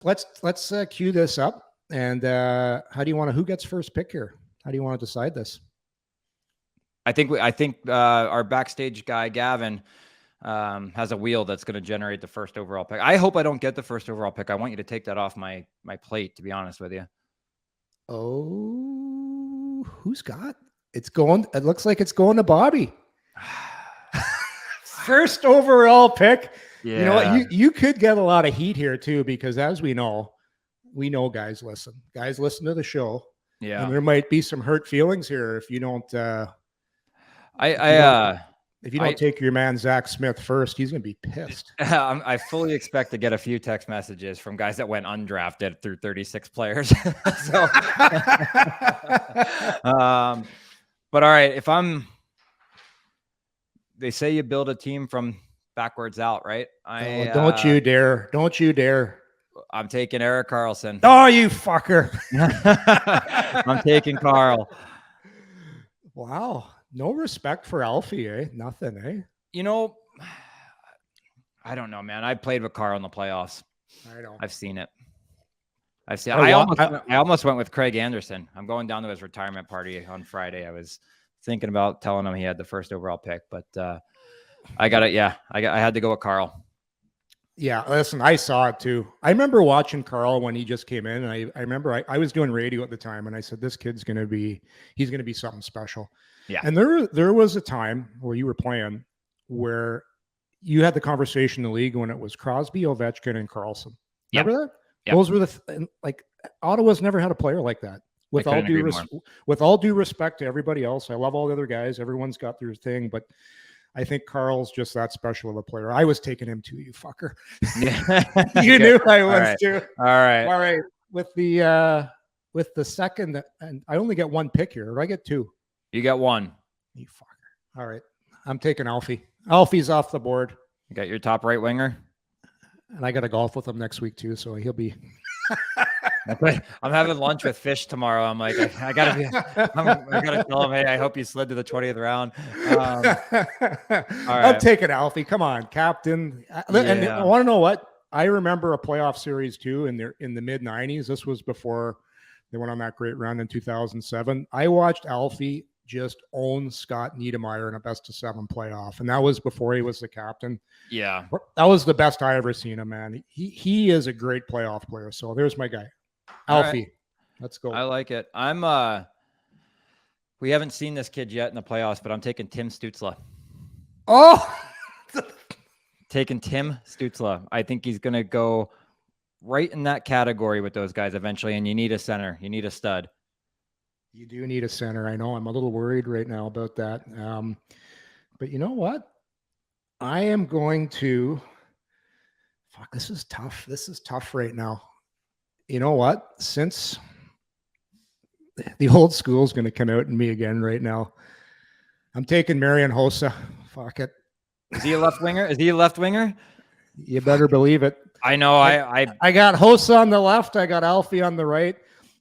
let's cue this up. And how do you want to? Who gets first pick here? How do you want to decide this? I think our backstage guy Gavin has a wheel that's going to generate the first overall pick. I hope I don't get the first overall pick. I want you to take that off my plate, to be honest with you. Oh, who's got? It's going. It looks like it's going to Bobby. First overall pick. Yeah. You know what? You could get a lot of heat here too, because as we know guys listen. Guys listen to the show. Yeah. And there might be some hurt feelings here if you don't. If you don't take your man Zach Smith first, he's going to be pissed. I fully expect to get a few text messages from guys that went undrafted through 36 players. So, but all right, they say you build a team from backwards out, right? Don't you dare! Don't you dare! I'm taking Erik Karlsson. Oh, you fucker! I'm taking Carl. Wow. No respect for Alfie, eh? Nothing, eh? You know, I don't know, man. I played with Carl in the playoffs. I know. I've seen it. I almost went with Craig Anderson. I'm going down to his retirement party on Friday. I was thinking about telling him he had the first overall pick, but I got it. Yeah, I had to go with Carl. Yeah, listen, I saw it too. I remember watching Carl when he just came in, and I remember I was doing radio at the time, and I said, this kid's going to be something special. Yeah. And there was a time where you were playing where you had the conversation in the league when it was Crosby, Ovechkin, and Karlsson. Remember that? Yep. Those were like Ottawa's never had a player like that. With all due respect to everybody else, I love all the other guys. Everyone's got their thing, but I think Carl's just that special of a player. I was taking him too, you fucker. Yeah. You knew I was too. All right. With the second, and I only get one pick here. Or I get two. You got one. You fucker. All right. I'm taking Alfie. Alfie's off the board. You got your top right winger. And I got to golf with him next week too, so he'll be. I'm having lunch with Fish tomorrow. I'm like, I gotta tell him, hey, I hope you slid to the 20th round. I'm taking Alfie. Come on, captain. And I want to know what I remember a playoff series too in the mid '90s. This was before they went on that great run in 2007. I watched Alfie just own Scott Niedermayer in a best-of-7 playoff, and that was before he was the captain. Yeah, that was the best I ever seen him, man. He is a great playoff player. So there's my guy, Alfie. Right. Let's go. I like it. We haven't seen this kid yet in the playoffs, but I'm taking Tim Stützle. Oh, taking Tim Stützle. I think he's going to go right in that category with those guys eventually, and you need a center. You need a stud. You do need a center. I know I'm a little worried right now about that. But you know what? I am going to – this is tough. This is tough right now. You know what? Since the old school is going to come out in me again right now, I'm taking Marian Hossa. Fuck it. Is he a left winger? Is he a left winger? You better believe it. I know. I got Hossa on the left. I got Alfie on the right.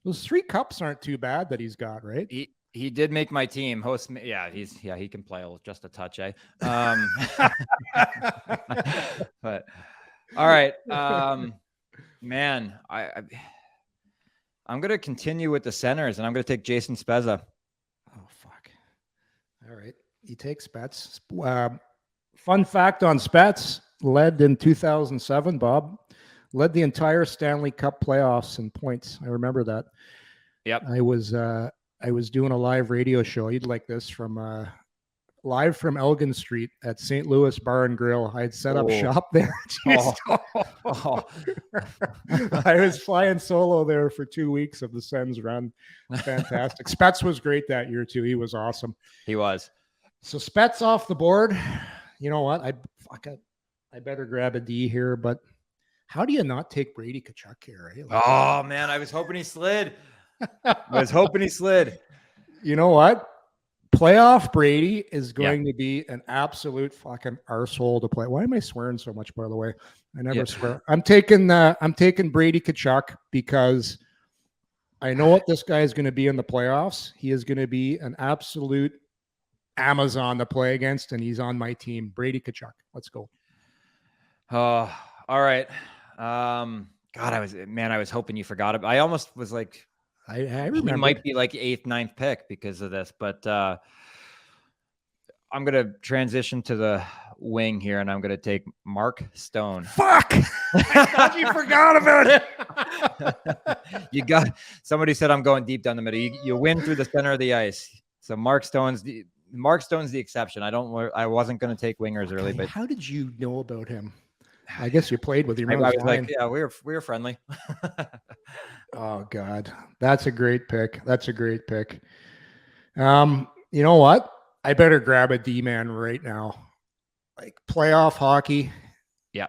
Those 3 cups aren't too bad that he's got, right? He did make my team. He can play just a touch, eh? But all right, man, I'm gonna continue with the centers, and I'm gonna take Jason Spezza. Oh fuck! All right, you take Spets. Fun fact on Spets: led in 2007, Bob. Led the entire Stanley Cup playoffs in points. I remember that. Yep. I was doing a live radio show. You'd like this from live from Elgin Street at St. Louis Bar and Grill. I had set up shop there. I was flying solo there for 2 weeks of the Sens run. Fantastic. Spets was great that year too. He was awesome. He was. So Spets off the board. You know what? I better grab a D here, but how do you not take Brady Tkachuk here? Right? Oh, man, I was hoping he slid. You know what? Playoff Brady is going to be an absolute fucking arsehole to play. Why am I swearing so much, by the way? I never swear. I'm taking Brady Tkachuk because I know what this guy is going to be in the playoffs. He is going to be an absolute Amazon to play against, and he's on my team. Brady Tkachuk. Let's go. All right. God, I was hoping you forgot it. I almost was like, I he remember. might be like 8th, 9th pick because of this, but I'm going to transition to the wing here, and I'm going to take Mark Stone. Fuck! I thought you forgot about it. Somebody said I'm going deep down the middle. You win through the center of the ice. So Mark Stone's the exception. I wasn't going to take wingers early, but how did you know about him? I guess you played with him. I was like, yeah, we were friendly. Oh God, that's a great pick. You know what? I better grab a D-man right now. Like playoff hockey. Yeah.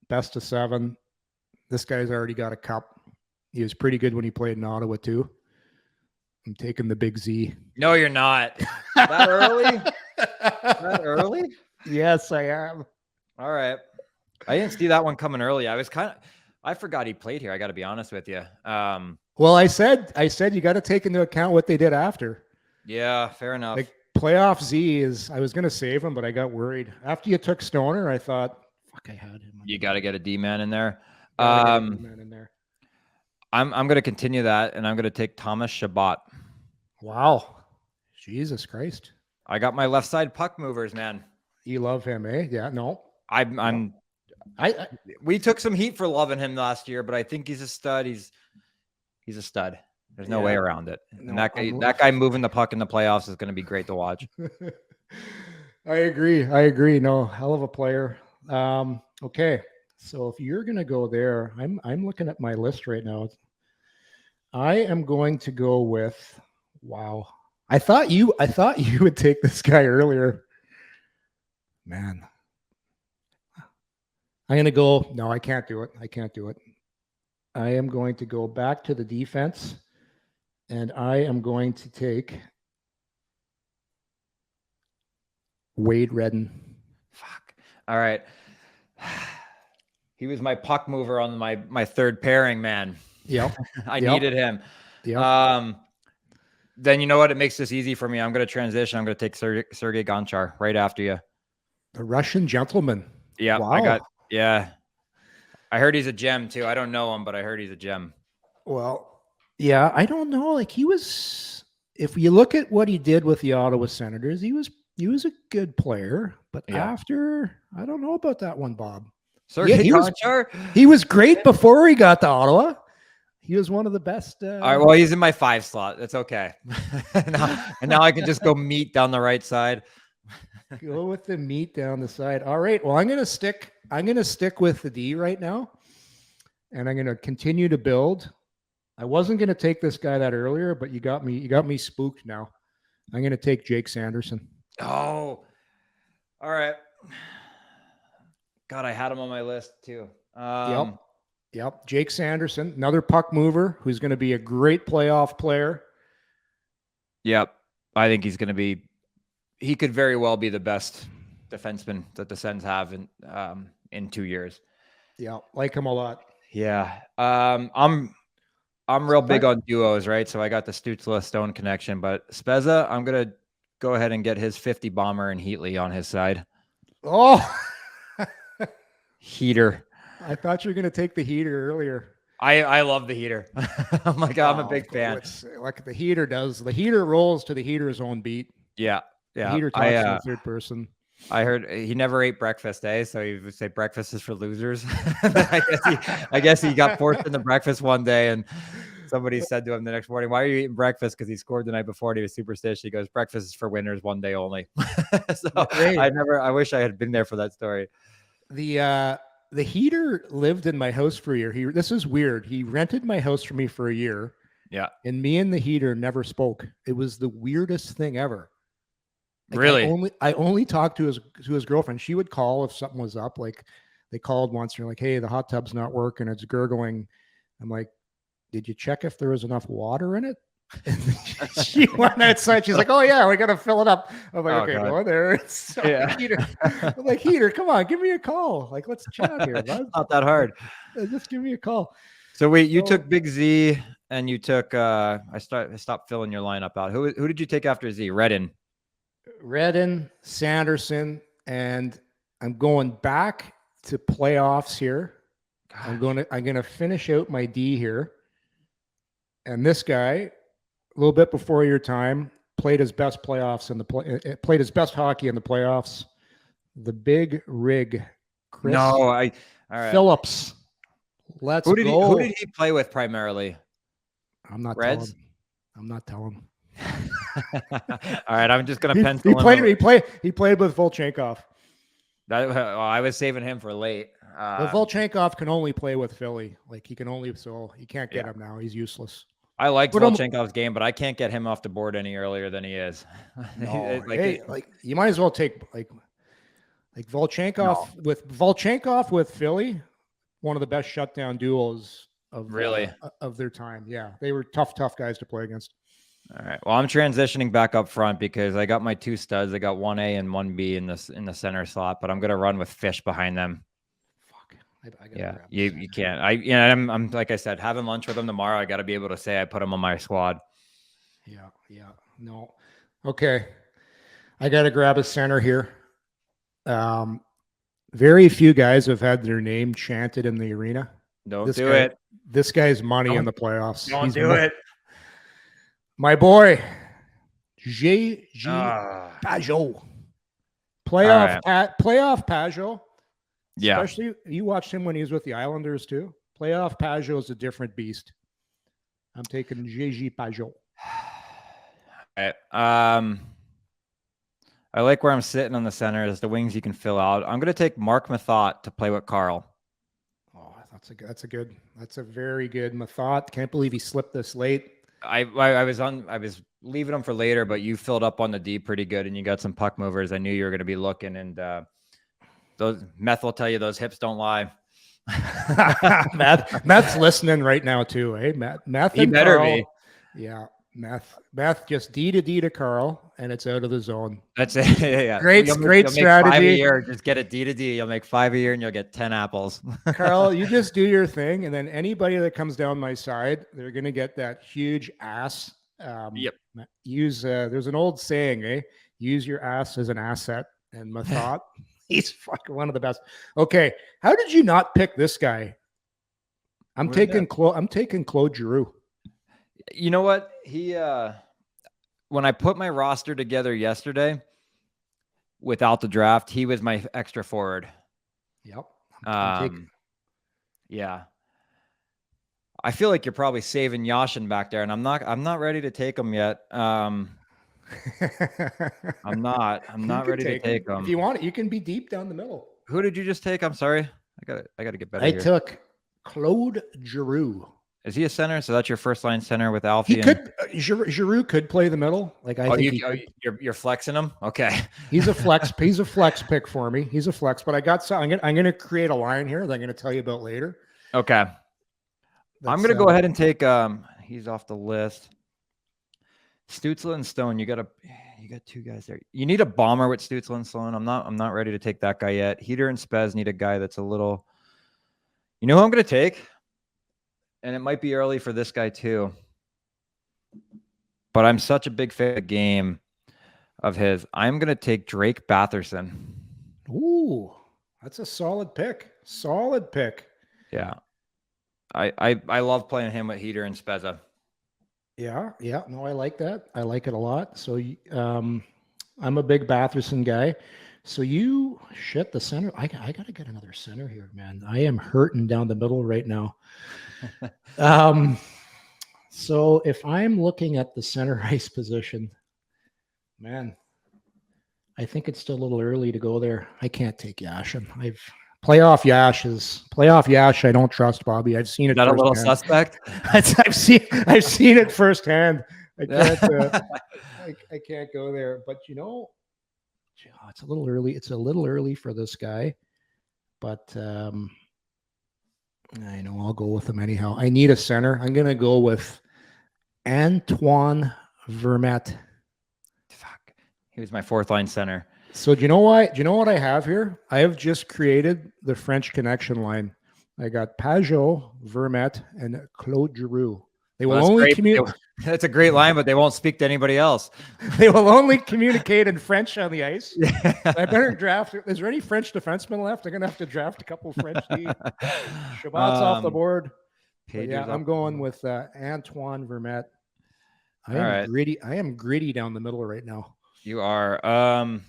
Best of 7. This guy's already got a cup. He was pretty good when he played in Ottawa too. I'm taking the big Z. No, you're not. That early? That early? Yes, I am. All right. I didn't see that one coming early. I forgot he played here. I got to be honest with you. Well, I said you got to take into account what they did after. Yeah, fair enough. Like playoff Z I was going to save him, but I got worried. After you took Stoner, I thought, fuck, I had him. You got to get a D-man in there. I'm going to continue that, and I'm going to take Thomas Chabot. Wow. Jesus Christ. I got my left side puck movers, man. You love him, eh? Yeah, no. We took some heat for loving him last year, but I think he's a stud. He's a stud. There's no way around it. And that guy moving the puck in the playoffs is going to be great to watch. I agree. No, hell of a player. Okay. So if you're going to go there, I'm looking at my list right now. I am going to go with, wow. I thought you would take this guy earlier. Man. I'm going to go, no, I can't do it. I am going to go back to the defense, and I am going to take Wade Redden. Fuck. All right. He was my puck mover on my third pairing, man. Yep. I needed him. Yep. Then you know what? It makes this easy for me. I'm going to transition. I'm going to take Sergei Gonchar right after you. The Russian gentleman. Yeah. Wow. I heard he's a gem too. I don't know him, but I heard he's a gem. Well, yeah, I don't know. Like if you look at what he did with the Ottawa Senators, he was a good player, but after, I don't know about that one, Bob. Sergei Gonchar? He was great before he got to Ottawa. He was one of the best. All right, well, he's in my 5 slot. That's okay. now I can just go meat down the right side. Go with the meat down the side. All right. Well, I'm gonna stick with the D right now, and I'm gonna continue to build. I wasn't gonna take this guy that earlier, but you got me spooked now. I'm gonna take Jake Sanderson. Oh, all right. God, I had him on my list too. Yep. Jake Sanderson, another puck mover who's going to be a great playoff player. Yep. I think he's going to be, he could very well be the best defenseman that the Sens have in 2 years. Yeah. Like him a lot. Yeah. I'm real big on duos, right? So I got the Stützle Stone connection, but Spezza, I'm going to go ahead and get his 50 bomber and Heatley on his side. Oh, Heater. I thought you were going to take the Heater earlier. I love the Heater. I'm a big fan. Like the Heater does. The Heater rolls to the Heater's own beat. Yeah. The Heater talks in the third person. I heard he never ate breakfast, so he would say breakfast is for losers. I guess he got forced into breakfast one day, and somebody said to him the next morning, "Why are you eating breakfast?" Because he scored the night before and he was superstitious. He goes, "Breakfast is for winners one day only." I wish I had been there for that story. The Heater lived in my house for a year. This is weird. He rented my house for me for a year. Yeah. And me and the Heater never spoke. It was the weirdest thing ever. Like really? I only talked to his girlfriend. She would call if something was up. Like they called once and they're like, "Hey, the hot tub's not working. It's gurgling." I'm like, "Did you check if there was enough water in it?" She went outside. She's like, "Oh yeah, we got to fill it up." I'm like, "Okay, go there." So Heater. I'm like, "Heater, come on, give me a call. Like, let's chat here, bud." Not that hard. Just give me a call. So wait, you took Big Z and you took I stopped filling your lineup out. Who did you take after Z? Redden, Sanderson, and I'm going back to playoffs here. I'm gonna finish out my D here. And this guy, a little bit before your time, played his best played his best hockey in the playoffs. The big rig, Chris No, all right. Phillips. Let's Who go. did he play with primarily? I'm not Reds? telling. I'm not telling. All right, I'm just gonna pencil He him. He played with Volchenkov. I was saving him for late. But Volchenkov can only play with Philly. Like he can't get him now. He's useless. I liked Volchenkov's game, but I can't get him off the board any earlier than he is. No, you might as well take like Volchenkov with Philly, one of the best shutdown duos of their time. Yeah, they were tough guys to play against. All right. Well, I'm transitioning back up front because I got my two studs. I got 1A and 1B in the center slot, but I'm gonna run with Fish behind them. Fuck. You can't. I'm like I said, having lunch with him tomorrow. I got to be able to say I put him on my squad. Yeah. No. Okay. I got to grab a center here. Very few guys have had their name chanted in the arena. Don't do it. This guy's money in the playoffs. Don't do it. My boy, J.G. Pajot. Playoff Pajot. Yeah. Especially, you watched him when he was with the Islanders too. Playoff Pajot is a different beast. I'm taking J.G. Pajot. All right. I like where I'm sitting on the center as the wings you can fill out. I'm going to take Mark Mathot to play with Carl. Oh, that's a very good Mathot. Can't believe he slipped this late. I was leaving him for later, but you filled up on the D pretty good and you got some puck movers. I knew you were going to be looking, and those Meth will tell you those hips don't lie. Meth's listening right now too. Hey, Meth. He better Carl, be. Yeah. Meth just D to Carl, and it's out of the zone. That's it. Yeah. Great strategy. 5 a year. Just get it D to D. You'll make 5 a year, and you'll get 10 apples. Carl, you just do your thing, and then anybody that comes down my side, they're gonna get that huge ass. Yep. There's an old saying, eh? Use your ass as an asset. And Mathot, he's fucking one of the best. Okay, how did you not pick this guy? I'm taking Claude Giroux. You know what? He when I put my roster together yesterday without the draft, he was my extra forward. Yep. Yeah. I feel like you're probably saving Yashin back there, and I'm not ready to take him yet. I'm not ready to take him. If you want it, you can be deep down the middle. Who did you just take? I'm sorry. I got to get better. I took Claude Giroux. Is he a center? So that's your first line center with Alfie. Giroux could play the middle. Like you're flexing him. Okay. He's a flex. He's a flex pick for me. He's a flex, but I'm going to create a line here that I'm going to tell you about later. Okay. I'm going to go ahead and take, he's off the list. Stützle and Stone. You got two guys there. You need a bomber with Stützle and Stone. I'm not ready to take that guy yet. Heater and Spez need a guy that's a little, you know who I'm going to take? And it might be early for this guy too. But I'm such a big fan of the game of his. I'm going to take Drake Batherson. Ooh, that's a solid pick. Yeah. I love playing him with Heater and Spezza. Yeah. No, I like that. I like it a lot. So I'm a big Batherson guy. So the center. I got to get another center here, man. I am hurting down the middle right now. So if I'm looking at the center ice position, man, I think it's still a little early to go there. I can't take Yashin. Playoff Yash. I don't trust, Bobby. I've seen it. Not a little suspect. I've seen it firsthand. I can't go there. But it's a little early. It's a little early for this guy. But I know I'll go with him anyhow. I need a center. I'm going to go with Antoine Vermette. Fuck. He was my fourth line center. So do you know why? Do you know what I have here? I have just created the French Connection line. I got Pajot, Vermette, and Claude Giroux. They will only communicate. That's a great line, but they won't speak to anybody else. They will only communicate in French on the ice. Yeah. I better draft. Is there any French defensemen left? I'm going to have to draft a couple French D. Shabbat's off the board. Yeah, I'm going with Antoine Vermette. I am gritty. I am gritty down the middle right now. You are. I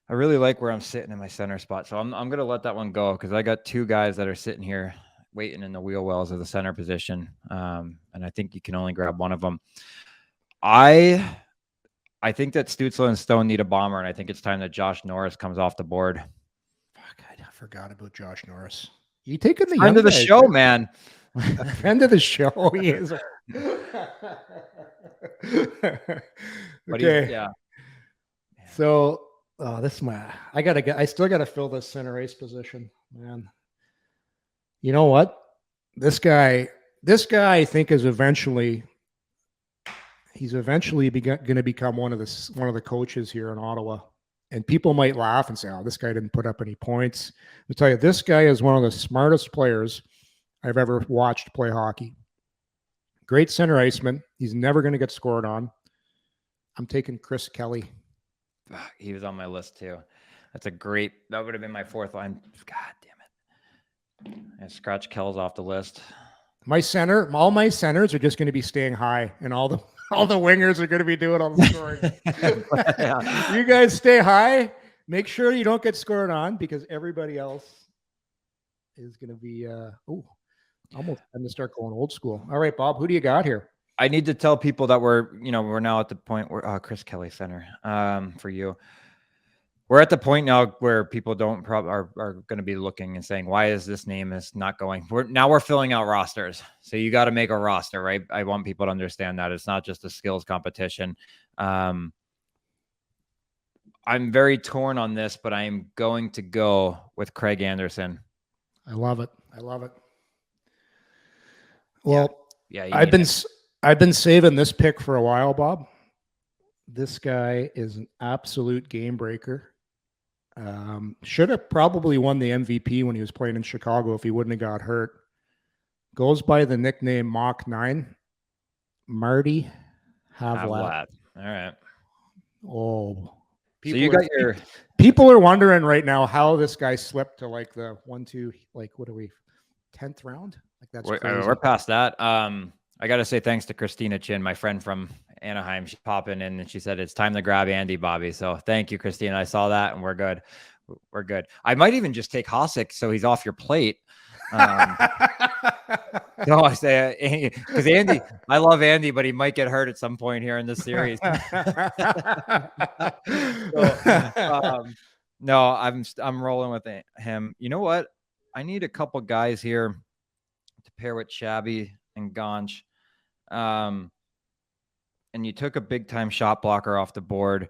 really like where I'm sitting in my center spot, so I'm going to let that one go because I got two guys that are sitting here waiting in the wheel wells of the center position, and I think you can only grab one of them. I think that Stützle and Stone need a bomber, and I think it's time that Josh Norris comes off the board. Fuck, I forgot about Josh Norris. You taking the friend of the show, man. Friend of the show, he is. Okay. Yeah. So this is I still gotta fill this center ice position, man. You know what? This guy I think is eventually going to become one of the coaches here in Ottawa. And people might laugh and say, "Oh, this guy didn't put up any points." I'll tell you, this guy is one of the smartest players I've ever watched play hockey. Great center iceman. He's never going to get scored on. I'm taking Chris Kelly. He was on my list too. That would have been my fourth line. God damn it. I scratch Kells off the list. All my centers are just going to be staying high, and all the wingers are going to be doing all the scoring. Yeah. You guys stay high. Make sure you don't get scored on because everybody else is going to be almost time to start going old school. All right, Bob, who do you got here? I need to tell people that we're now at the point where Chris Kelly center for you. We're at the point now where people are going to be looking and saying, why is this name is not going? We're filling out rosters. So you got to make a roster, right? I want people to understand that it's not just a skills competition. I'm very torn on this, but I am going to go with Craig Anderson. I love it. Well, yeah I've been saving this pick for a while, Bob. This guy is an absolute game breaker. Should have probably won the MVP when he was playing in Chicago if he wouldn't have got hurt. Goes by the nickname Mach 9. Marty Havlat. All right. Oh. People are wondering right now how this guy slipped to like the 10th round? Like that's crazy. We're past that. I got to say thanks to Christina Chin, my friend from Anaheim. She's popping in and she said, it's time to grab Andy, Bobby. So thank you, Christina. I saw that and we're good. We're good. I might even just take Hasek so he's off your plate. No, I say because Andy, I love Andy, but he might get hurt at some point here in this series. No, I'm rolling with him. You know what? I need a couple guys here to pair with Shabby and Gonch. And you took a big time shot blocker off the board,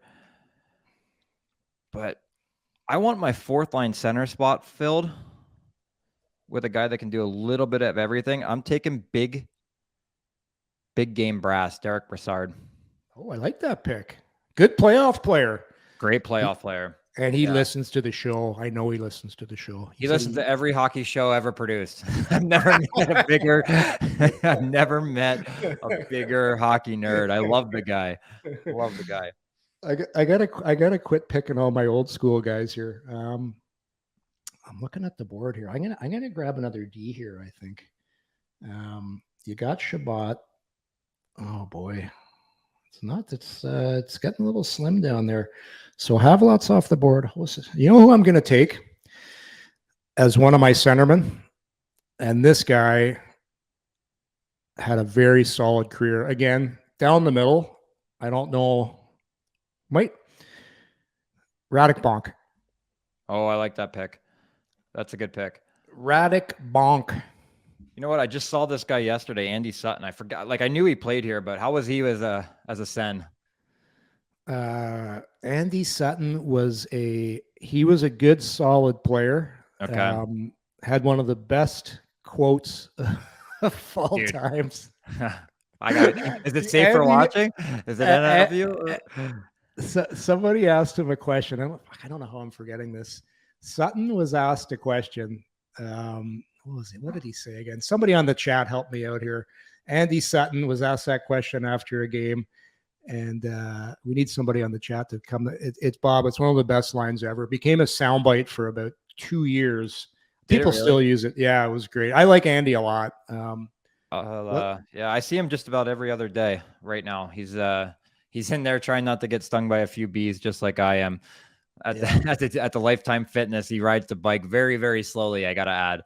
but I want my fourth line center spot filled with a guy that can do a little bit of everything. I'm taking big game brass, Derek Brassard. Oh, I like that pick. Good playoff player. Great playoff player. And he listens to the show. I know he listens to the show. He listens to every hockey show ever produced. I've never met a bigger hockey nerd. I love the guy. I gotta quit picking all my old school guys here. I'm looking at the board here. I'm gonna grab another D here, I think. You got Shabbat. Oh boy. It's getting a little slim down there. So Havlat's off the board. You know who I'm going to take as one of my centermen? And this guy had a very solid career. Again, down the middle. I don't know. Radek Bonk. Oh, I like that pick. That's a good pick. Radek Bonk. You know what? I just saw this guy yesterday, Andy Sutton. I forgot. Like I knew he played here, but how was he as a Sen? Andy Sutton was a good, solid player. Okay. Had one of the best quotes of all times. I got it. Is it safe for watching? Is it NFU? Somebody asked him a question. I don't know how I'm forgetting this. Sutton was asked a question. What was it? What did he say again? Somebody on the chat helped me out here. Andy Sutton was asked that question after a game, and we need somebody on the chat to come. It's Bob. It's one of the best lines ever. It became a soundbite for about 2 years. People still use it. Yeah, it was great. I like Andy a lot. Yeah, I see him just about every other day right now. He's in there trying not to get stung by a few bees, just like I am. At the Lifetime Fitness, he rides the bike very, very slowly. I gotta add.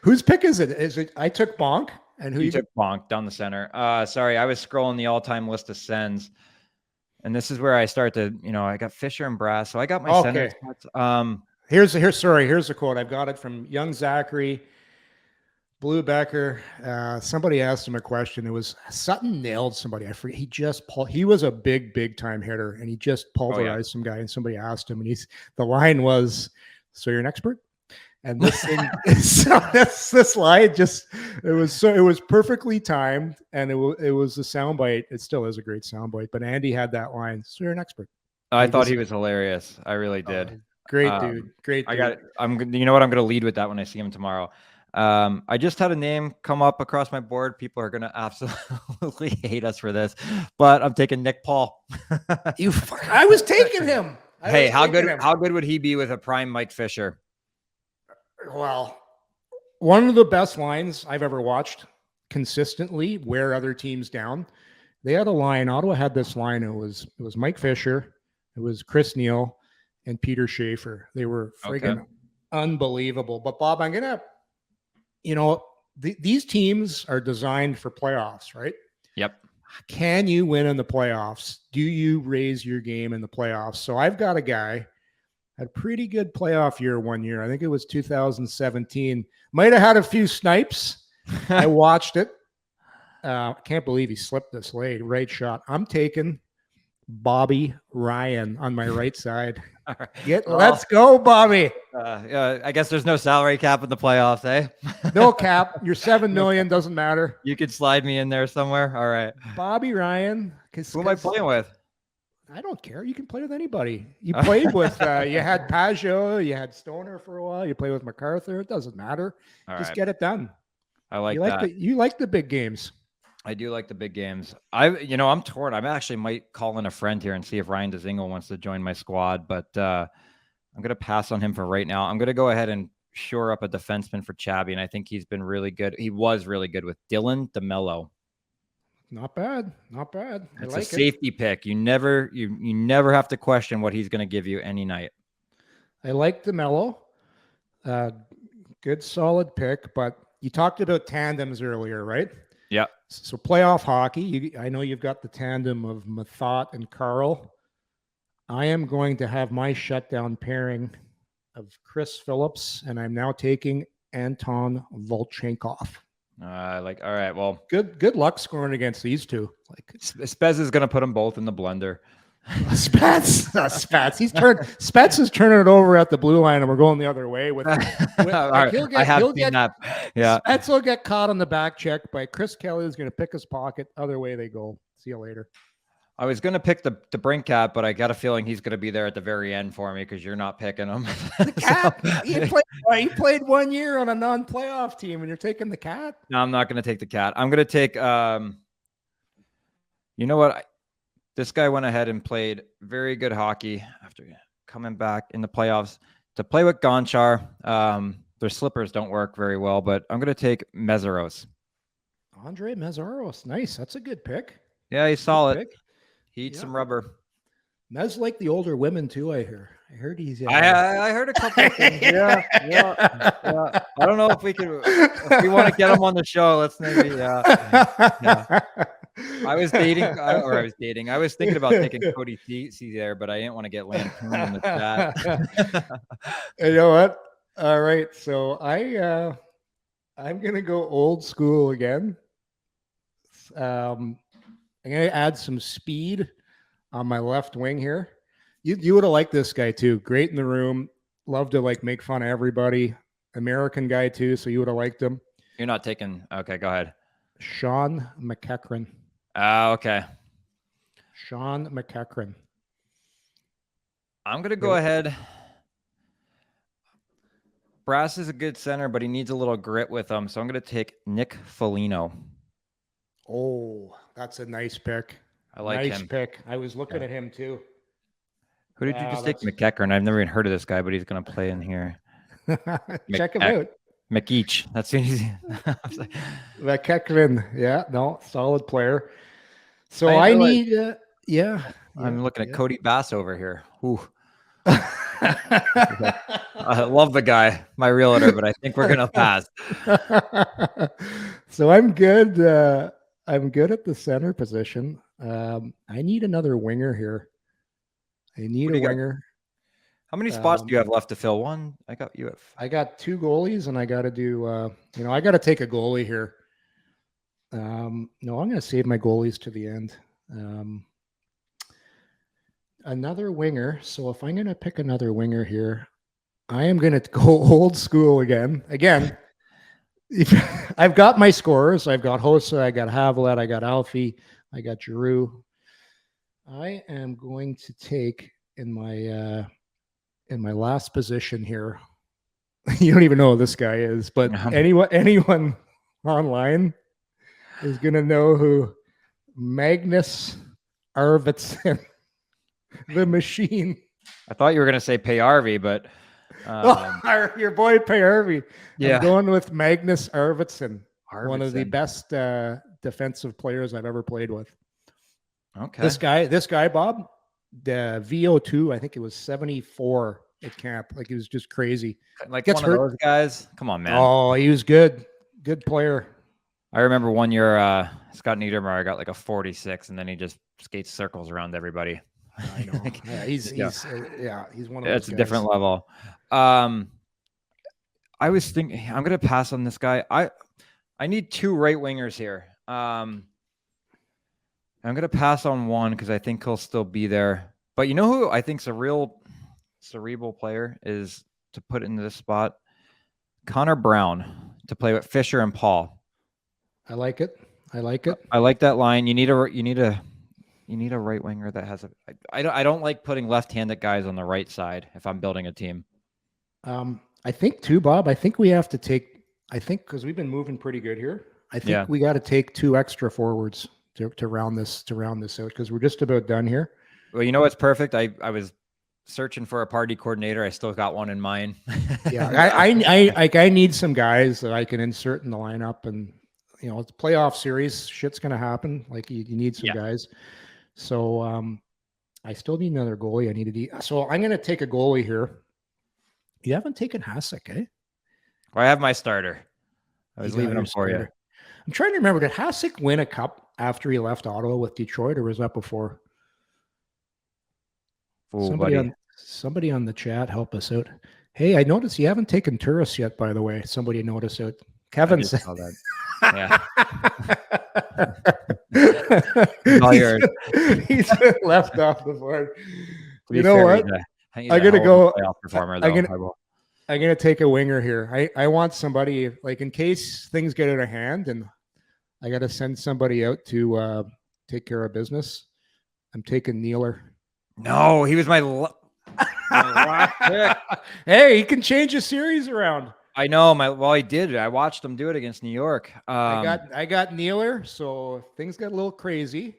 Whose pick is it? Is it? I took Bonk, and who you took Bonk down the center. Sorry, I was scrolling the all-time list of sends, and this is where I start to, I got Fisher and Brass, so I got my center spots. Here's the quote. I've got it from Young Zachary. Blue Becker, somebody asked him a question. It was Sutton nailed somebody. I forget. He was a big time hitter, and he just pulverized some guy. And somebody asked him, and the line was, "So you're an expert?" And this thing, this line it was perfectly timed, and it was a soundbite. It still is a great soundbite. But Andy had that line, "So you're an expert." I thought he was hilarious. I really did. Great dude. Great. Dude. You know what? I'm going to lead with that when I see him tomorrow. I just had a name come up across my board. People are going to absolutely hate us for this, but I'm taking Nick Paul. I was taking him. How good would he be with a prime Mike Fisher? Well, one of the best lines I've ever watched consistently wear other teams down. They had a line. Ottawa had this line. It was Mike Fisher. It was Chris Neal and Peter Schaefer. They were friggin' unbelievable. But Bob, I'm going to, these teams are designed for playoffs, right? Yep. Can you win in the playoffs? Do you raise your game in the playoffs? So I've got a guy, had a pretty good playoff year one year. I think it was 2017. Might have had a few snipes. I watched it. I can't believe he slipped this late. Right shot. I'm taking Bobby Ryan on my right side. Right. Let's go, Bobby. I guess there's no salary cap in the playoffs, eh? No cap. You're $7 million. Doesn't matter. You could slide me in there somewhere. All right. Bobby Ryan. Who am I playing with? I don't care. You can play with anybody. You played with, you had Pajot, you had Stoner for a while. You play with MacArthur. It doesn't matter. Just get it done. I like that. You like the big games. I do like the big games. I'm torn. I actually might call in a friend here and see if Ryan Dzingel wants to join my squad, but I'm going to pass on him for right now. I'm going to go ahead and shore up a defenseman for Chabby, and I think he's been really good. He was really good with Dylan DeMello. Not bad. It's a safety pick. You never have to question what he's going to give you any night. I like DeMello. Good solid pick, but you talked about tandems earlier, right? Yeah. So playoff hockey, I know you've got the tandem of Mathot and Carl. I am going to have my shutdown pairing of Chris Phillips, and I'm now taking Anton Volchenkov. All right, well. Good luck scoring against these two. Spez is going to put them both in the blender. Spets. Spets is turning it over at the blue line, and we're going the other way with Spets will get caught on the back check by Chris Kelly, who's going to pick his pocket. Other way they go. See you later. I was going to pick the Brinkcat, but I got a feeling he's going to be there at the very end for me because you're not picking him. The Cat? He played 1 year on a non-playoff team, and you're taking the Cat? No, I'm not going to take the Cat. I'm going to take, you know what? This guy went ahead and played very good hockey after coming back in the playoffs to play with Gonchar. Their slippers don't work very well, but I'm going to take Meszaros. Andre Meszaros. Nice. That's a good pick. Yeah, he's solid. He eats some rubber. Mez like the older women too, I heard he's. I heard a couple of things. Yeah. I don't know if we want to get him on the show. Let's maybe. Yeah. I was thinking about taking Cody C there, but I didn't want to get Lampoon in the chat. You know what? All right, so I'm gonna go old school again. I'm gonna add some speed on my left wing here. You would have liked this guy too. Great in the room. Love to make fun of everybody. American guy too, so you would have liked him. You're not taking. Okay, go ahead. Sean McEachran. Okay. Sean McEachran. I'm gonna go ahead. Brass is a good center, but he needs a little grit with him. So I'm going to take Nick Foligno. Oh, that's a nice pick. I like nice him. pick. I was looking at him too. Who did you just take? McEachern. I've never even heard of this guy, but he's going to play in here. Check him out. McEach. That's easy. McEachern. Yeah, no, solid player. So I need, I'm looking at Cody Bass over here. Ooh. I love the guy, my realtor, but I think we're gonna pass. So I'm good. I'm good at the center position. I need another winger here. I need a winger. How many spots do you have left to fill? One. I got you at. I got 2 goalies, and I got to do. I got to take a goalie here. No, I'm going to save my goalies to the end. Another winger. So if I'm going to pick another winger here, I am going to go old school again. I've got my scorers. I've got Hossa, I got Havlat, I got Alfie, I got Giroux. I am going to take in my last position here. You don't even know who this guy is, but anyone online is going to know who Magnus Arvidsson, the machine. I thought you were going to say Payarvi, but your boy Payarvi. Yeah, I'm going with Magnus Arvidsson, one of the best defensive players I've ever played with. Okay, this guy, Bob, the VO2, I think it was 74 at camp. Like, he was just crazy. Like, gets one of those guys. Come on, man. Oh, he was good player. I remember one year, Scott Niedermeyer got like a 46, and then he just skates circles around everybody. I know. Yeah, he's one of those It's guys. a different level. I was thinking I'm gonna pass on this guy. I need 2 right wingers here. I'm gonna pass on one because I think he'll still be there. But you know who I think's a real cerebral player is to put into this spot? Connor Brown to play with Fisher and Paul. I like it. I like that line. You need a right winger that has I don't like putting left-handed guys on the right side if I'm building a team. I think too, Bob. I think we have to take. I think because we've been moving pretty good here. I think we got to take 2 extra forwards to round this out because we're just about done here. Well, you know what's perfect? I was searching for a party coordinator. I still got one in mind. Yeah, I need some guys that I can insert in the lineup, and it's a playoff series. Shit's gonna happen. Like, you need some guys. So I still need another goalie. I need to. So I'm gonna take a goalie here. You haven't taken Hasek, eh? Well, I have my starter. I was leaving him for you. I'm trying to remember. Did Hasek win a cup after he left Ottawa with Detroit, or was that before? Somebody on the chat, help us out. Hey, I noticed you haven't taken Turris yet, by the way. Somebody noticed out. Kevin said that. Yeah. All yours. He's left off the board. You know what? I'm gonna go. I'm gonna take a winger here. I want somebody, like, in case things get out of hand and I got to send somebody out to take care of business. I'm taking Nealer. No, he was my last pick. Hey, he can change a series around. I know. He did. I watched him do it against New York. I got Nealer, so things got a little crazy.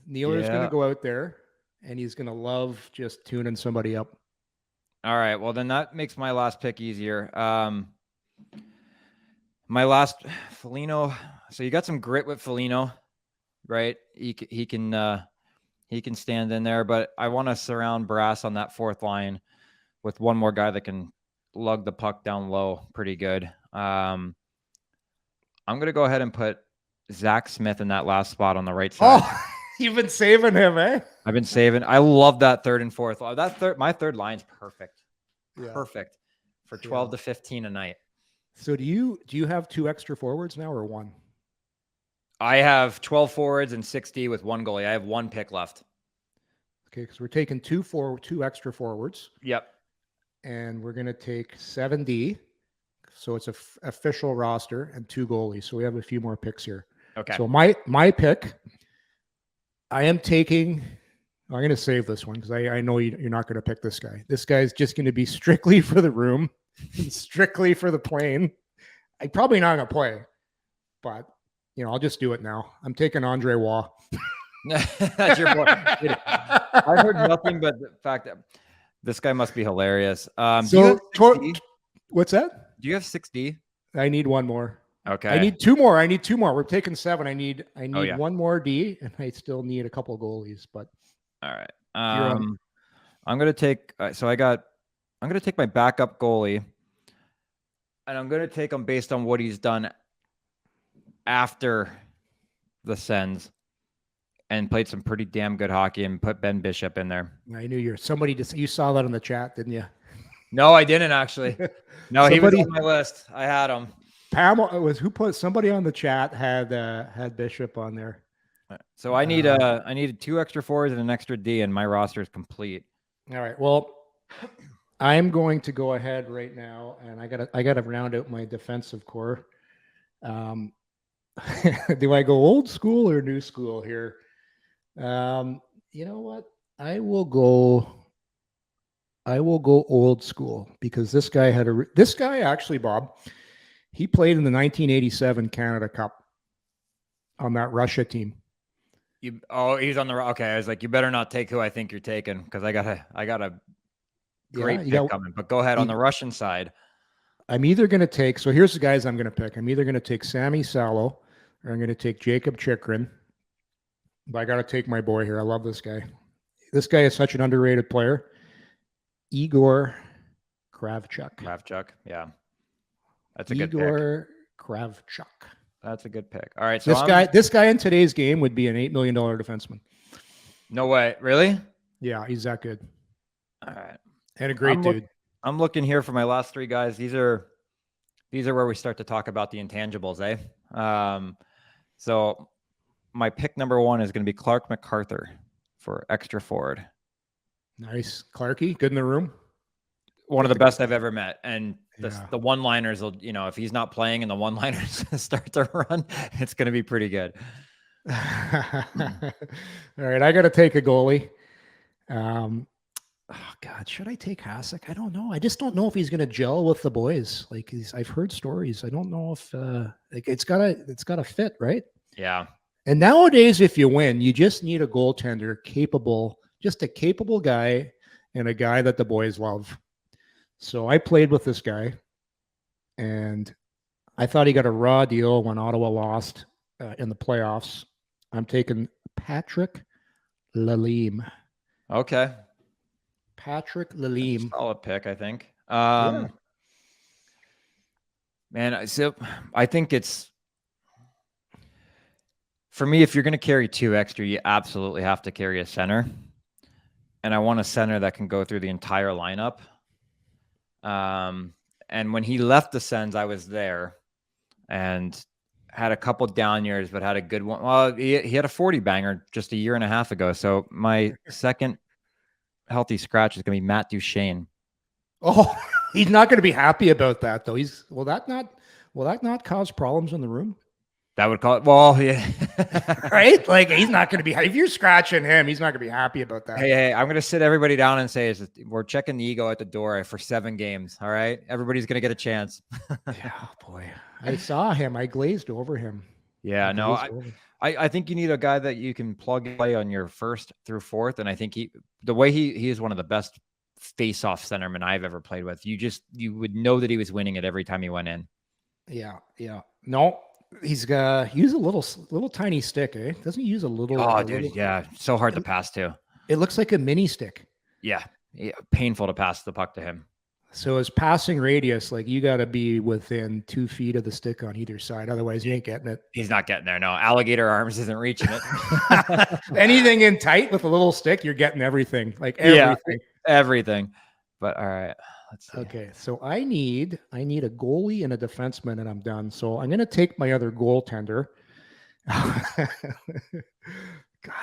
Nealer's going to go out there, and he's going to love just tuning somebody up. All right. Well, then that makes my last pick easier. My last Foligno. So you got some grit with Foligno, right? He can stand in there, but I want to surround Brass on that 4th line with one more guy that can lug the puck down low pretty good. I'm going to go ahead and put Zach Smith in that last spot on the right side. Oh, you've been saving him, eh? I've been saving. I love that 3rd and 4th. My 3rd line's perfect. Yeah. Perfect for 12 to 15 a night. So do you have 2 extra forwards now or 1? I have 12 forwards and 60 with 1 goalie. I have 1 pick left. Okay, because we're taking 2 extra forwards. Yep. And we're going to take 7D. So it's a official roster and 2 goalies. So we have a few more picks here. Okay. So my pick, I am taking. I'm going to save this one because I know you're not going to pick this guy. This guy is just going to be strictly for the room. strictly for the plane. I'm probably not going to play, but I'll just do it now. I'm taking Andre Waugh. That's your boy. I've heard nothing but the fact that this guy must be hilarious. Do you have 6D? What's that? Do you have 6D? I need one more. Okay. I need two more. We're taking 7. I need yeah. one more D, and I still need a couple of goalies. But all right. I'm gonna take. I'm gonna take my backup goalie, and I'm gonna take him based on what he's done after the Sens, and played some pretty damn good hockey, and put Ben Bishop in there. I knew you saw that in the chat, didn't you? No, I didn't actually. No, he was on my list. I had him. Somebody on the chat had Bishop on there. So I needed 2 extra forwards and an extra D, and my roster is complete. All right. Well, I'm going to go ahead right now, and I gotta round out my defensive core. Do I go old school or new school here? You know what? I will go old school, because this guy actually, Bob, he played in the 1987 Canada Cup on that Russia team. He's on the okay. I was like, you better not take who I think you're taking, because I got a great pick coming. But go ahead on the Russian side. I'm either going to take. So here's the guys I'm going to pick. I'm either going to take Sammy Salo, or I'm going to take Jacob Chikrin. But I got to take my boy here. I love this guy. This guy is such an underrated player. Igor Kravchuk. Yeah. That's a good pick. Igor Kravchuk. That's a good pick. All right. So this guy in today's game would be an $8 million defenseman. No way. Really? Yeah, he's that good. All right. And a great dude. I'm looking here for my last 3 guys. These are where we start to talk about the intangibles, eh? So my pick number 1 is going to be Clark MacArthur for extra forward. Nice. Clarky, good in the room. One of the best I've ever met. And the one-liners will, if he's not playing and the one-liners start to run, it's going to be pretty good. All right. I got to take a goalie. Oh God, should I take Hasek? I don't know. I just don't know if he's going to gel with the boys. Like I've heard stories. I don't know if it's gotta fit, right? Yeah. And nowadays, if you win, you just need a goaltender just a capable guy, and a guy that the boys love. So I played with this guy, and I thought he got a raw deal when Ottawa lost in the playoffs. I'm taking Patrick Lalime. Okay. Patrick Lalime. Solid pick, I think. Yeah. Man, so I think it's, for me, if you're going to carry 2 extra, you absolutely have to carry a center. And I want a center that can go through the entire lineup. And when he left the Sens, I was there and had a couple down years, but had a good one. Well, he had a 40 banger just a year and a half ago. So my second healthy scratch is going to be Matt Duchene. Oh, he's not going to be happy about that, though. Will that not cause problems in the room? That would call it. Well, yeah. Right? Like, he's not going to be, if you're scratching him, he's not going to be happy about that. Hey, I'm going to sit everybody down and say, we're checking the ego at the door for 7 games. All right. Everybody's going to get a chance. Yeah, boy. I saw him. I glazed over him. Yeah, no, I think you need a guy that you can plug and play on your 1st through 4th. And I think the way he is one of the best face-off centermen I've ever played with. You would know that he was winning it every time he went in. Yeah. No, he's a little tiny stick, eh? Doesn't he use a little? Oh, dude, yeah, so hard to pass to. It looks like a mini stick. Yeah, painful to pass the puck to him. So his passing radius, like, you got to be within 2 feet of the stick on either side. Otherwise, you ain't getting it. He's not getting there. No, alligator arms isn't reaching it. Anything in tight with a little stick, you're getting everything. Like everything. Yeah, everything. But all right, let's see. Okay, so I need a goalie and a defenseman, and I'm done. So I'm going to take my other goaltender. God,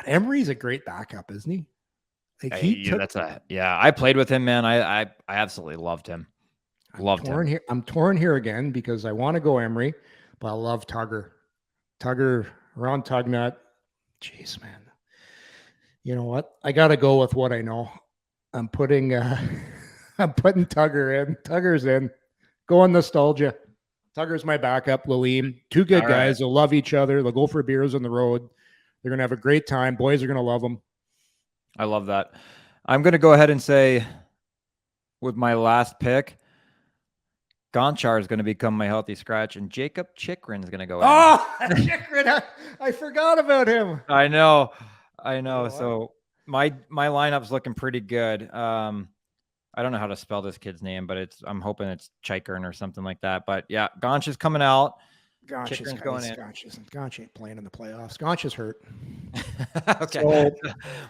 Emery's a great backup, isn't he? Like I played with him, man. I absolutely loved him. I'm torn here again because I want to go Emery, but I love Tugger. Ron Tugnut. Jeez, man. You know what? I got to go with what I know. I'm putting Tugger in. Tugger's in. Going nostalgia. Tugger's my backup. Lalim, two good All right. guys. They'll love each other. They'll go for beers on the road. They're gonna have a great time. Boys are gonna love them. I love that. I'm going to go ahead and say, with my last pick, Gonchar is going to become my healthy scratch, and Jacob Chikrin is going to go in. Oh, Chikrin! I forgot about him. I know. know So my lineup's looking pretty good. I don't know how to spell this kid's name, but I'm hoping it's Chikrin or something like that. But yeah, Gonch is coming out. Chikrin's going in. Gonch ain't playing in the playoffs. Gonch is hurt. Okay. So,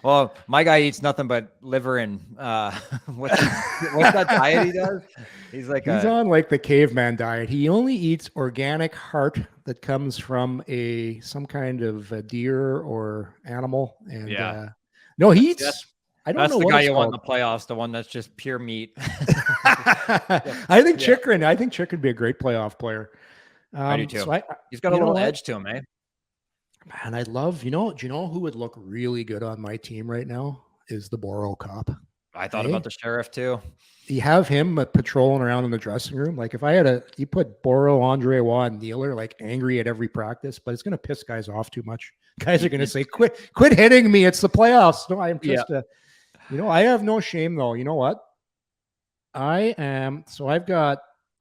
well, my guy eats nothing but liver and what's that diet he does? He's on like the caveman diet. He only eats organic heart that comes from some kind of a deer or animal. And no, he eats. I don't know. That's the what guy it's you called. want in the playoffs. The one that's just pure meat. I think Chikrin. I think Chikrin would be a great playoff player. I do too. So he's got a little edge to him, eh? Man, I'd love, do you know who would look really good on my team right now is the Boro cop. I thought about the sheriff too. You have him patrolling around in the dressing room. Like if you put Boro, Andre Waugh, and Nealer like angry at every practice, but it's going to piss guys off too much. Guys are going to say, quit hitting me. It's the playoffs. No, I'm just I have no shame though. You know what?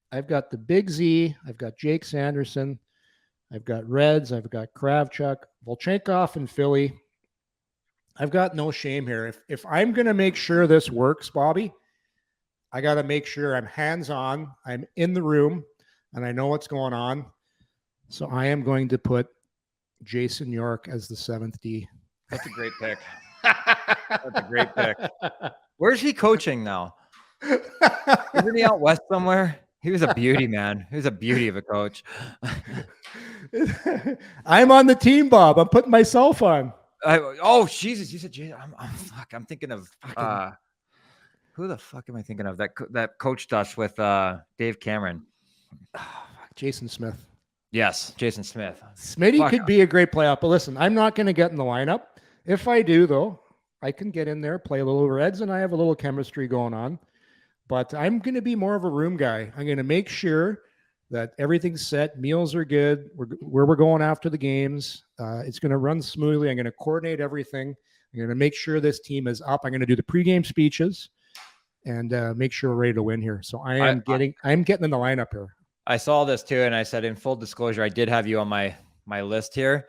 I've got the Big Z. I've got Jake Sanderson. I've got Reds. I've got Kravchuk, Volchenkov, and Philly. I've got no shame here. If I'm going to make sure this works, Bobby, I got to make sure I'm hands-on. I'm in the room, and I know what's going on. So I am going to put Jason York as the 7th D. That's a great pick. That's a great pick. Where's he coaching now? Isn't he out west somewhere? He was a beauty, man. He was a beauty of a coach. I'm on the team, Bob. I'm putting myself on. Jesus! You said I'm thinking of who the fuck am I thinking of? That coached us with Dave Cameron. Jason Smith. Yes, Jason Smith. Smitty could be a great playoff, but listen, I'm not going to get in the lineup. If I do, though, I can get in there, play a little Reds, and I have a little chemistry going on. But I'm going to be more of a room guy. I'm going to make sure that everything's set. Meals are good. Where we're going after the games. It's going to run smoothly. I'm going to coordinate everything. I'm going to make sure this team is up. I'm going to do the pregame speeches and make sure we're ready to win here. So I'm getting in the lineup here. I saw this too, and I said, in full disclosure, I did have you on my list here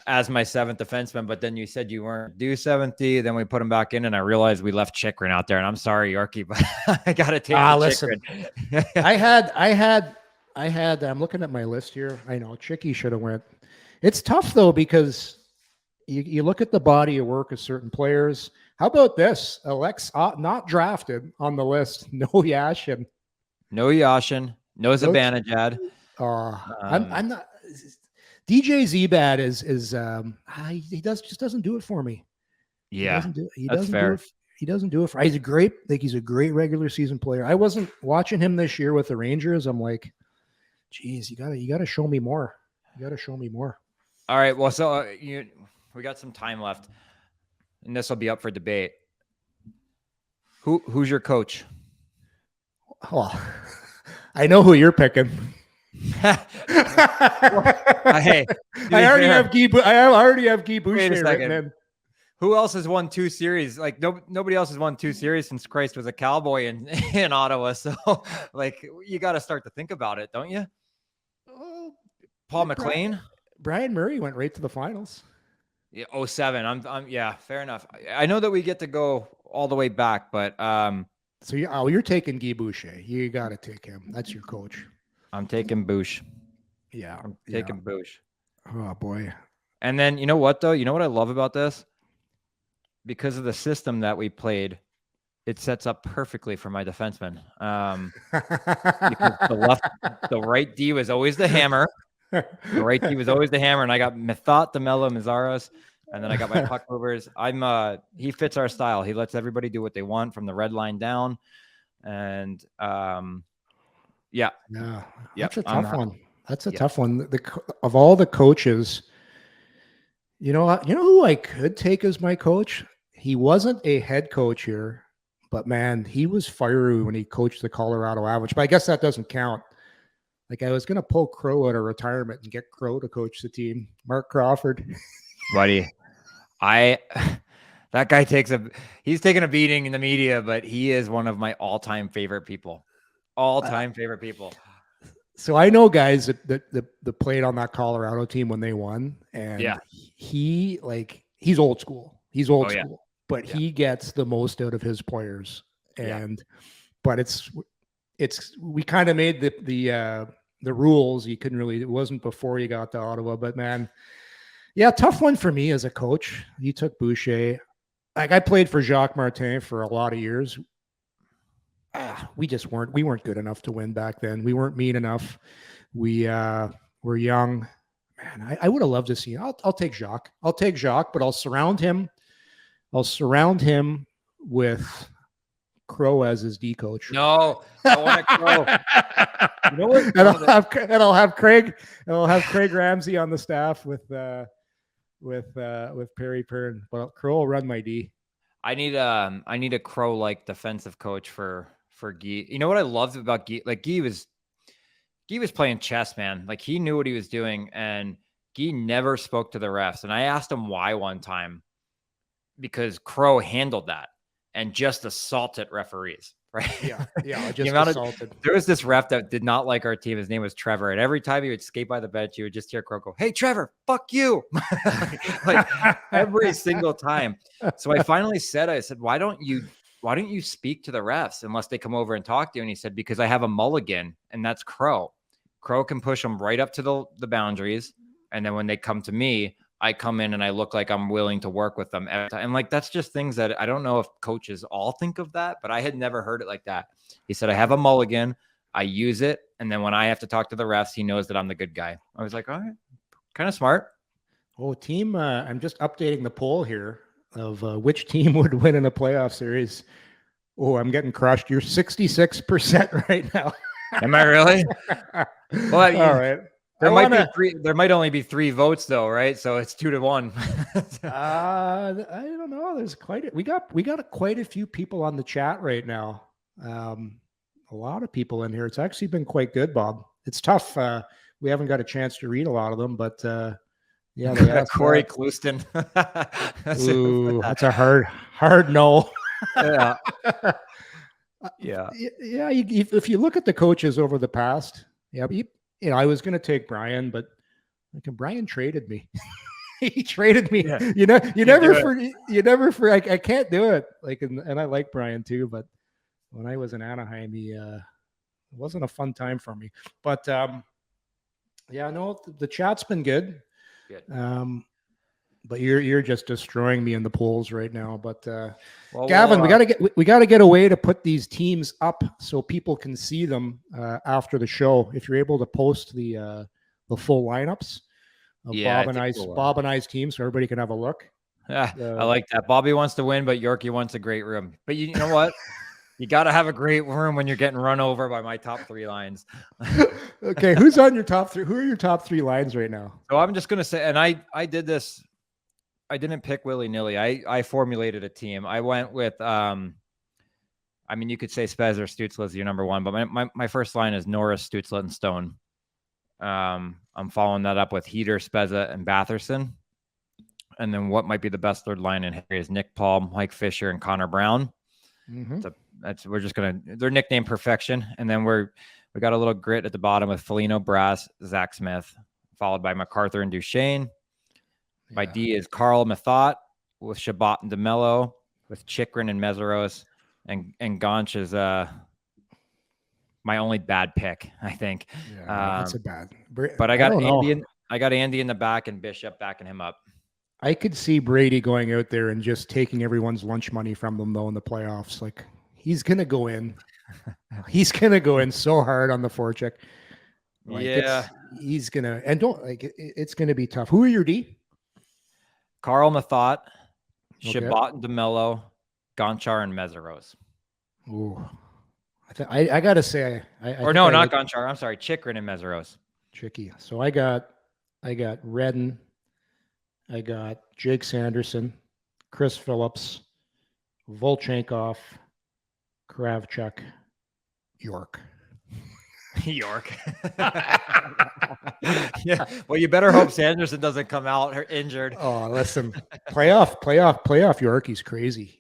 as my 7th defenseman, but then you said you weren't due 7th D. Then we put him back in, and I realized we left Chikrin out there. And I'm sorry, Yorkie, but I got to take listen. I'm looking at my list here. I know Chicky should have went. It's tough though, because you look at the body of work of certain players. How about this? Alex, not drafted on the list. No Yashin. No Zibanejad. I'm not. DJ Zbad is he doesn't do it for me. Yeah, he doesn't do it for. He's a great regular season player. I wasn't watching him this year with the Rangers. I'm like, geez, you gotta show me more. You gotta show me more. All right. Well, so we got some time left, and this will be up for debate. Who's your coach? Well, I know who you're picking. Hey, I already have Guy Boucher written in. Who else has won 2 series? Like nobody else has won 2 series since Christ was a Cowboy in Ottawa. So like you got to start to think about it, don't you? Paul McLean, Brian Murray went right to the finals. Yeah, 07. I'm yeah, fair enough. I know that we get to go all the way back, but so you're taking Guy Boucher. You got to take him. That's your coach. I'm taking Bouch. Yeah. I'm taking Bouch. Oh, boy. And then, you know what, though? You know what I love about this? Because of the system that we played, it sets up perfectly for my defenseman. Because the right D was always the hammer. The right D was always the hammer. And I got Methot, DeMello, Mazzaros. And then I got my puck movers. He fits our style. He lets everybody do what they want from the red line down. And, yeah. That's a tough one. That's a tough one. Of all the coaches, you know who I could take as my coach? He wasn't a head coach here, but man, he was fiery when he coached the Colorado Avalanche. But I guess that doesn't count. Like I was going to pull Crow out of retirement and get Crow to coach the team. Mark Crawford. Buddy, that guy he's taking a beating in the media, but he is one of my all-time favorite people. Favorite people. So I know guys that played on that Colorado team when they won, and he's old school. He's old school, but he gets the most out of his players. And but we kind of made the rules. You couldn't really. It wasn't before you got to Ottawa, but man, tough one for me as a coach. You took Boucher. Like I played for Jacques Martin for a lot of years. We weren't good enough to win back then. We weren't mean enough. We were young. Man, I would have loved to see. I'll take Jacques. But I'll surround him with Crow as his D coach. No, I want a Crow. You know what? And I'll have Craig Ramsey on the staff with Perry Pern. But Crow will run my D. I need a Crow like defensive coach for Guy. You know what I loved about Guy? Like Guy was playing chess, man. Like he knew what he was doing, and Guy never spoke to the refs. And I asked him why one time, because Crow handled that and just assaulted referees. Right? Yeah, just assaulted. There was this ref that did not like our team. His name was Trevor, and every time he would skate by the bench, you would just hear Crow go, "Hey, Trevor, fuck you!" like every single time. So I finally said, "Why don't you speak to the refs unless they come over and talk to you?" And he said, "Because I have a mulligan, and that's Crow. Crow can push them right up to the boundaries, and then when they come to me, I come in and I look like I'm willing to work with them." And like, that's just things that I don't know if coaches all think of that, but I had never heard it like that. He said, "I have a mulligan. I use it. And then when I have to talk to the refs, he knows that I'm the good guy." I was like, all right, kind of smart. Oh, team. I'm just updating the poll here of which team would win in a playoff series. Oh, I'm getting crushed. You're 66% right now. Am I really? Well, all right. There might only be 3 votes though, right? So it's 2-1. I don't know. There's we got quite a few people on the chat right now. A lot of people in here. It's actually been quite good, Bob. It's tough. We haven't got a chance to read a lot of them, but yeah, they asked Corey Clouston. Ooh, that's a hard no. Yeah. Yeah. If you look at the coaches over the past, I was going to take Brian, but Brian traded me. He traded me. Yeah. I can't do it. Like, and I like Brian too, but when I was in Anaheim, it wasn't a fun time for me. But the chat's been good. Good. But you're just destroying me in the polls right now. But Gavin, we got to get a way to put these teams up so people can see them after the show. If you're able to post the full lineups of Bob and I's team, so everybody can have a look. Yeah, I like that. Bobby wants to win, but Yorkie wants a great room. But you know what? You got to have a great room when you're getting run over by my top 3 lines. Okay, who's on your top 3? Who are your top 3 lines right now? So I'm just gonna say, and I did this. I didn't pick willy-nilly. I formulated a team. I went with, you could say Spez or Stützle is your number 1, but my first line is Norris, Stützle, and Stone. I'm following that up with Heater, Spezza, and Batherson. And then what might be the best third line in here is Nick Paul, Mike Fisher, and Connor Brown. Mm-hmm. They're nicknamed Perfection. And then we got a little grit at the bottom with Foligno, Brass, Zach Smith, followed by MacArthur and Duchesne. My D is Carl Mathot with Chabot and DeMello, with Chikrin and Meseros, and Gonch is my only bad pick, I think. Yeah, that's a bad. But I got Andy in the back and Bishop backing him up. I could see Brady going out there and just taking everyone's lunch money from them though in the playoffs. Like he's gonna go in, so hard on the forecheck. Like, he's gonna it's gonna be tough. Who are your D? Carl Mathot, Chabot and DeMello, Gonchar and Meseros. Ooh, I gotta say, not Gonchar. I'm sorry, Chikrin and Meseros. Tricky. So I got Redden, I got Jake Sanderson, Chris Phillips, Volchenkov, Kravchuk, York. York. Yeah. Well, you better hope Sanderson doesn't come out injured. Oh, listen, playoff Yorkie's crazy.